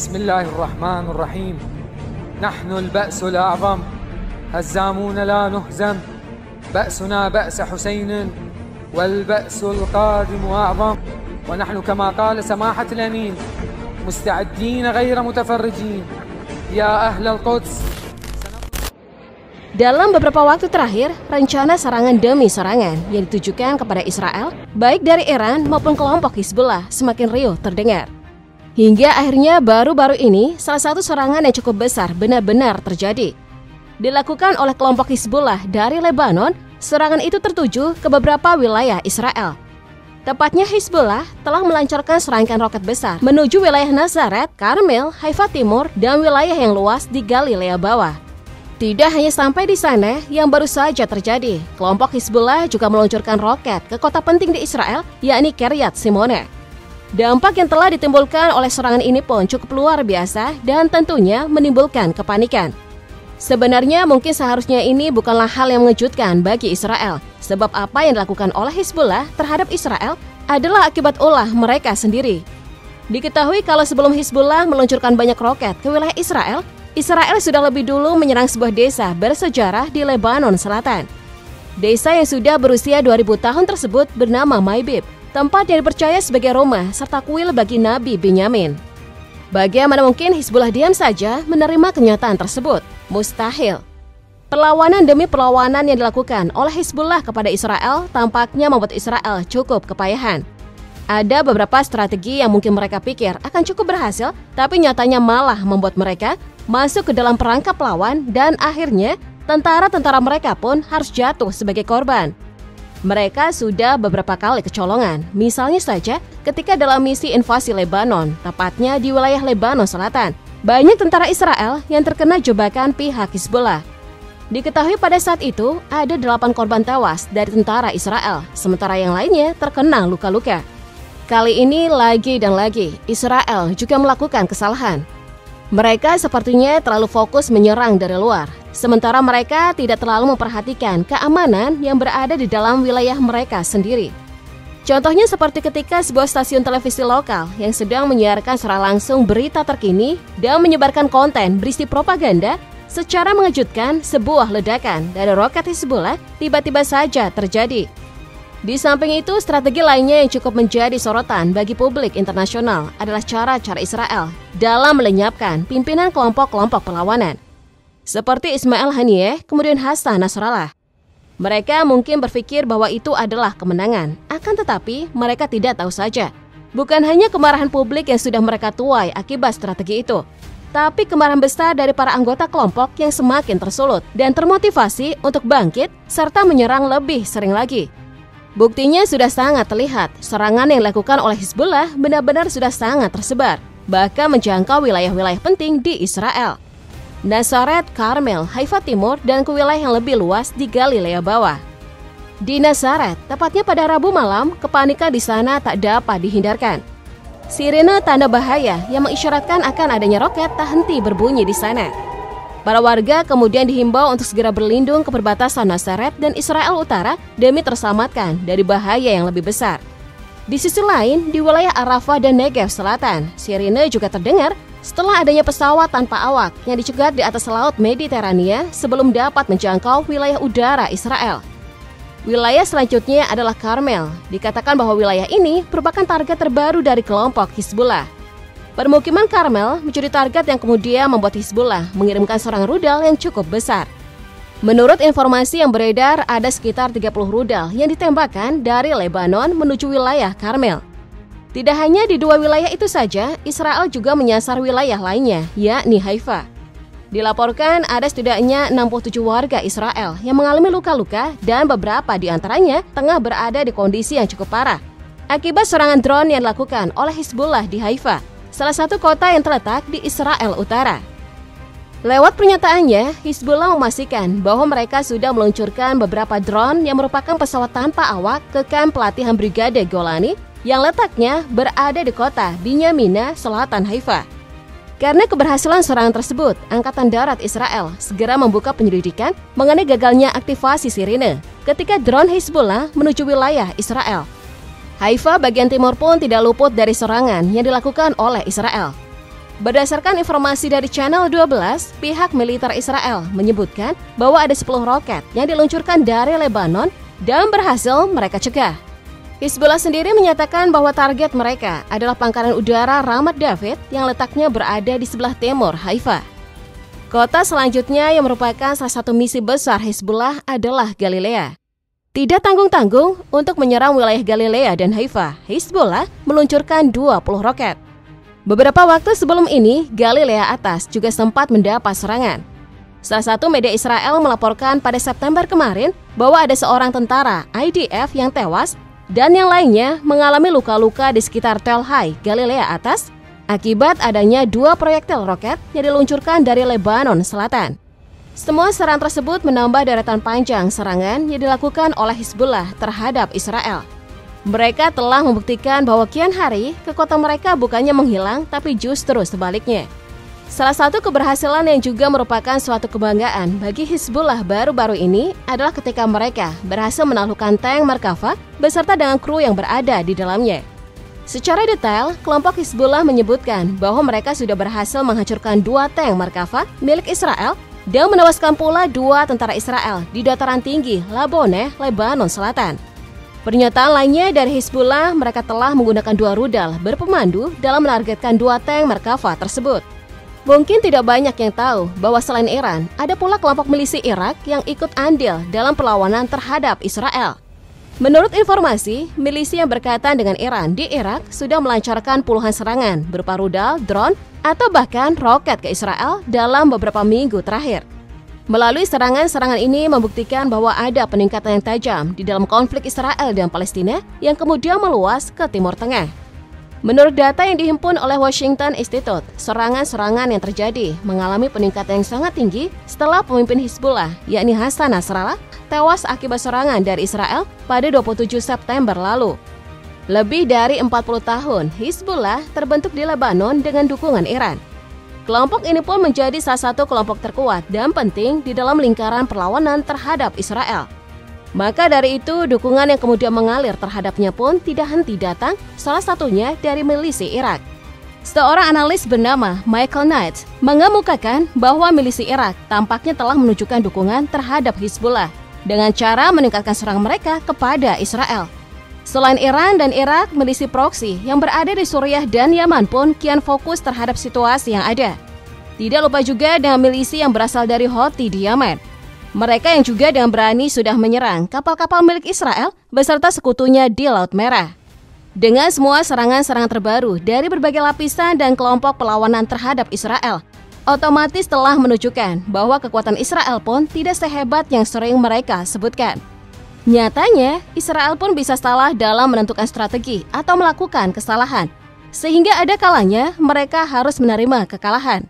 بسم الله الرحمن الرحيم. نحن البأس الأعظم، هزامون لا نهزم، بأسنا بأس حسين والبأس القادم أعظم. ونحن كما قال سماحة الأمين مستعدين غير متفرجين يا أهل القدس. Dalam beberapa waktu terakhir, rencana serangan demi serangan yang ditujukan kepada Israel, baik dari Iran maupun kelompok Hizbullah, semakin riuh terdengar. Hingga akhirnya baru-baru ini, salah satu serangan yang cukup besar benar-benar terjadi. Dilakukan oleh kelompok Hizbullah dari Lebanon, serangan itu tertuju ke beberapa wilayah Israel. Tepatnya Hizbullah telah melancarkan serangkaian roket besar menuju wilayah Nazaret, Karmel, Haifa Timur, dan wilayah yang luas di Galilea Bawah. Tidak hanya sampai di sana yang baru saja terjadi, kelompok Hizbullah juga meluncurkan roket ke kota penting di Israel, yakni Kiryat Shimona. Dampak yang telah ditimbulkan oleh serangan ini pun cukup luar biasa dan tentunya menimbulkan kepanikan. Sebenarnya mungkin seharusnya ini bukanlah hal yang mengejutkan bagi Israel, sebab apa yang dilakukan oleh Hizbullah terhadap Israel adalah akibat ulah mereka sendiri. Diketahui kalau sebelum Hizbullah meluncurkan banyak roket ke wilayah Israel sudah lebih dulu menyerang sebuah desa bersejarah di Lebanon Selatan. Desa yang sudah berusia 2000 tahun tersebut bernama Maibib, tempat yang dipercaya sebagai rumah serta kuil bagi Nabi Binyamin. Bagaimana mungkin Hizbullah diam saja menerima kenyataan tersebut? Mustahil. Perlawanan demi perlawanan yang dilakukan oleh Hizbullah kepada Israel tampaknya membuat Israel cukup kepayahan. Ada beberapa strategi yang mungkin mereka pikir akan cukup berhasil, tapi nyatanya malah membuat mereka masuk ke dalam perangkap lawan dan akhirnya tentara-tentara mereka pun harus jatuh sebagai korban. Mereka sudah beberapa kali kecolongan, misalnya saja ketika dalam misi invasi Lebanon, tepatnya di wilayah Lebanon Selatan. Banyak tentara Israel yang terkena jebakan pihak Hizbullah. Diketahui pada saat itu ada 8 korban tewas dari tentara Israel, sementara yang lainnya terkena luka-luka. Kali ini lagi dan lagi, Israel juga melakukan kesalahan. Mereka sepertinya terlalu fokus menyerang dari luar, sementara mereka tidak terlalu memperhatikan keamanan yang berada di dalam wilayah mereka sendiri. Contohnya seperti ketika sebuah stasiun televisi lokal yang sedang menyiarkan secara langsung berita terkini dan menyebarkan konten berisi propaganda, secara mengejutkan sebuah ledakan dari roket Hizbullah tiba-tiba saja terjadi. Di samping itu, strategi lainnya yang cukup menjadi sorotan bagi publik internasional adalah cara-cara Israel dalam melenyapkan pimpinan kelompok-kelompok perlawanan. Seperti Ismail Haniyeh, kemudian Hasan Nasrallah. Mereka mungkin berpikir bahwa itu adalah kemenangan, akan tetapi mereka tidak tahu saja. Bukan hanya kemarahan publik yang sudah mereka tuai akibat strategi itu, tapi kemarahan besar dari para anggota kelompok yang semakin tersulut dan termotivasi untuk bangkit serta menyerang lebih sering lagi. Buktinya sudah sangat terlihat, serangan yang dilakukan oleh Hizbullah benar-benar sudah sangat tersebar, bahkan menjangkau wilayah-wilayah penting di Israel. Nazaret, Karmel, Haifa Timur, dan ke wilayah yang lebih luas di Galilea Bawah. Di Nazaret, tepatnya pada Rabu malam, kepanikan di sana tak dapat dihindarkan. Sirene tanda bahaya yang mengisyaratkan akan adanya roket tak henti berbunyi di sana. Para warga kemudian dihimbau untuk segera berlindung ke perbatasan Nazaret dan Israel Utara demi terselamatkan dari bahaya yang lebih besar. Di sisi lain, di wilayah Arafah dan Negev Selatan, sirine juga terdengar setelah adanya pesawat tanpa awak yang dicegat di atas laut Mediterania sebelum dapat menjangkau wilayah udara Israel. Wilayah selanjutnya adalah Karmel. Dikatakan bahwa wilayah ini merupakan target terbaru dari kelompok Hizbullah. Permukiman Karmel menjadi target yang kemudian membuat Hizbullah mengirimkan serangan rudal yang cukup besar. Menurut informasi yang beredar, ada sekitar 30 rudal yang ditembakkan dari Lebanon menuju wilayah Karmel. Tidak hanya di 2 wilayah itu saja, Israel juga menyasar wilayah lainnya, yakni Haifa. Dilaporkan ada setidaknya 67 warga Israel yang mengalami luka-luka dan beberapa di antaranya tengah berada di kondisi yang cukup parah akibat serangan drone yang dilakukan oleh Hizbullah di Haifa, salah satu kota yang terletak di Israel Utara. Lewat pernyataannya, Hizbullah memastikan bahwa mereka sudah meluncurkan beberapa drone yang merupakan pesawat tanpa awak ke kamp pelatihan Brigade Golani yang letaknya berada di kota Binyamina, selatan Haifa. Karena keberhasilan serangan tersebut, Angkatan Darat Israel segera membuka penyelidikan mengenai gagalnya aktivasi sirine ketika drone Hizbullah menuju wilayah Israel. Haifa bagian timur pun tidak luput dari serangan yang dilakukan oleh Israel. Berdasarkan informasi dari Channel 12, pihak militer Israel menyebutkan bahwa ada 10 roket yang diluncurkan dari Lebanon dan berhasil mereka cegah. Hizbullah sendiri menyatakan bahwa target mereka adalah pangkalan udara Ramat David yang letaknya berada di sebelah timur Haifa. Kota selanjutnya yang merupakan salah satu misi besar Hizbullah adalah Galilea. Tidak tanggung-tanggung untuk menyerang wilayah Galilea dan Haifa, Hizbullah meluncurkan 20 roket. Beberapa waktu sebelum ini, Galilea Atas juga sempat mendapat serangan. Salah satu media Israel melaporkan pada September kemarin bahwa ada seorang tentara IDF yang tewas dan yang lainnya mengalami luka-luka di sekitar Tel Hai, Galilea Atas, akibat adanya 2 proyektil roket yang diluncurkan dari Lebanon Selatan. Semua serangan tersebut menambah deretan panjang serangan yang dilakukan oleh Hizbullah terhadap Israel. Mereka telah membuktikan bahwa kian hari kekuatan mereka bukannya menghilang, tapi justru sebaliknya. Salah satu keberhasilan yang juga merupakan suatu kebanggaan bagi Hizbullah baru-baru ini adalah ketika mereka berhasil menaklukkan tank Merkava beserta dengan kru yang berada di dalamnya. Secara detail, kelompok Hizbullah menyebutkan bahwa mereka sudah berhasil menghancurkan 2 tank Merkava milik Israel dan menewaskan pula 2 tentara Israel di dataran tinggi Labone, Lebanon Selatan. Pernyataan lainnya dari Hizbullah, mereka telah menggunakan 2 rudal berpemandu dalam menargetkan 2 tank Merkava tersebut. Mungkin tidak banyak yang tahu bahwa selain Iran, ada pula kelompok milisi Irak yang ikut andil dalam perlawanan terhadap Israel. Menurut informasi, milisi yang berkaitan dengan Iran di Irak sudah melancarkan puluhan serangan berupa rudal, drone, atau bahkan roket ke Israel dalam beberapa minggu terakhir. Melalui serangan-serangan ini membuktikan bahwa ada peningkatan yang tajam di dalam konflik Israel dan Palestina yang kemudian meluas ke Timur Tengah. Menurut data yang dihimpun oleh Washington Institute, serangan-serangan yang terjadi mengalami peningkatan yang sangat tinggi setelah pemimpin Hizbullah, yakni Hassan Nasrallah, tewas akibat serangan dari Israel pada 27 September lalu. Lebih dari 40 tahun, Hizbullah terbentuk di Lebanon dengan dukungan Iran. Kelompok ini pun menjadi salah satu kelompok terkuat dan penting di dalam lingkaran perlawanan terhadap Israel. Maka dari itu, dukungan yang kemudian mengalir terhadapnya pun tidak henti datang, salah satunya dari milisi Irak. Seorang analis bernama Michael Knight mengemukakan bahwa milisi Irak tampaknya telah menunjukkan dukungan terhadap Hizbullah dengan cara meningkatkan serangan mereka kepada Israel. Selain Iran dan Irak, milisi proksi yang berada di Suriah dan Yaman pun kian fokus terhadap situasi yang ada. Tidak lupa juga dengan milisi yang berasal dari Houthi di Yaman. Mereka yang juga dengan berani sudah menyerang kapal-kapal milik Israel beserta sekutunya di Laut Merah. Dengan semua serangan-serangan terbaru dari berbagai lapisan dan kelompok perlawanan terhadap Israel, otomatis telah menunjukkan bahwa kekuatan Israel pun tidak sehebat yang sering mereka sebutkan. Nyatanya, Israel pun bisa salah dalam menentukan strategi atau melakukan kesalahan, sehingga ada kalanya mereka harus menerima kekalahan.